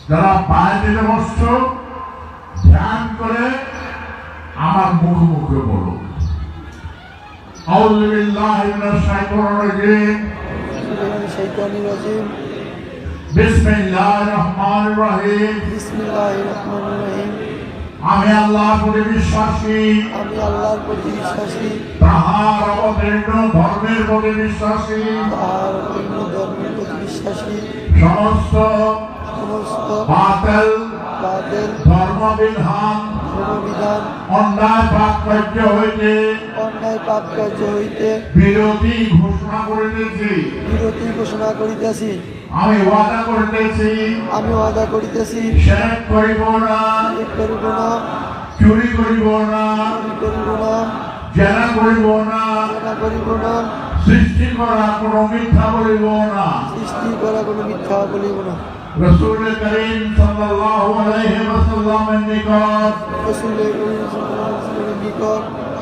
যারা পায়ে দিতে বসছ ধ্যান করে আমার মুখে মুখে বলো আউযু বিল্লাহি মিনাশ শাইতানির রাজিম বিসমিল্লাহির রহমানির রহিম আমি আল্লাহর প্রতি বিশ্বাসী তাহার অবতীর্ণ ধর্মের প্রতি বিশ্বাসী সমস্ত বাতিল ধর্মবিধান অন্যায় পাপ কার্য হইতে বিরোধী ঘোষণা করিতেছি আমি ওয়াদা করিতেছি শিরক করিব না চুরি করিব না জেনা করিব না সৃষ্টি করা কোনো মিথ্যা বলিব না রাসূল করিম সাল্লাল্লাহু আলাইহি ওয়াসাল্লামের নিকট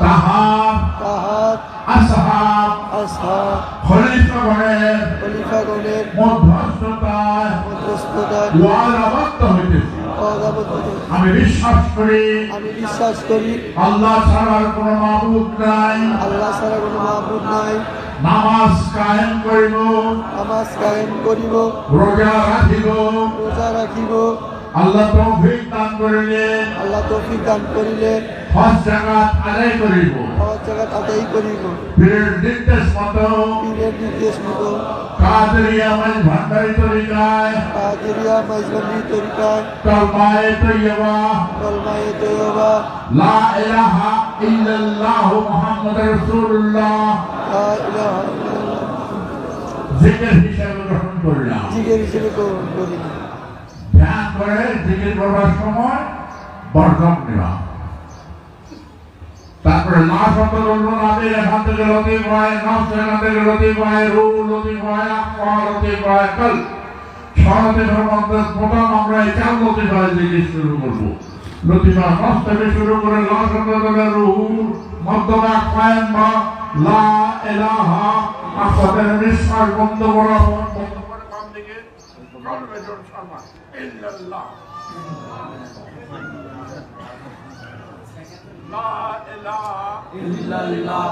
তাহার আসহাব খলিফাগণের মধ্যস্থতায় ওয়াদাবদ্ধ হইতেছি আমি বিশ্বাস করি আল্লাহ ছাড়া কোনো মাবুদ নাই নামাজ কায়েম করিব রোজা রাখিব আল্লাহ তৌফিক দান করিলে হজ জাকাত আদায় করিব পীরের নির্দেশ মতো কাদেরিয়া মাইজভান্ডারী তরিকায় কলমায়ে তৈয়বা লা ইলাহা ইল্লাল্লাহ মুহাম্মাদুর রাসূলুল্লাহ জিকির হিসেবে গ্রহণ করলাম ধ্যান করে জিকির করবার সময় বরকত নেওয়া তারপরে না শব্দ বলবো নাদের এখান থেকে লতিফ হয় নফস এখান থেকে লতিফ হয় রূহ লতিফ হয় আত্মা লতিফ হয় কল ছলতিফের মধ্যে প্রথম আমরা এই চার লতিফ হয় জিকির শুরু করবো লতিফা নফস থেকে শুরু করে লা শব্দ থেকে রূহ মধ্যমা কায়েম বা লা ইলাহা আসাদের নিঃশ্বাস বন্ধ করা বাম দিকে কলবে জোর শর্মা ইল্লাল্লাহ لا إله إلا الله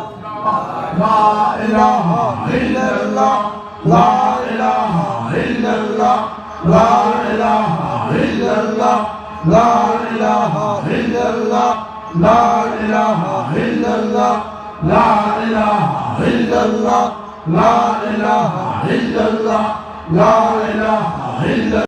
لا إله إلا الله لا إله إلا الله لا إله إلا الله لا إله إلا الله لا إله إلا الله لا إله إلا الله لا إله إلا الله لا إله إلا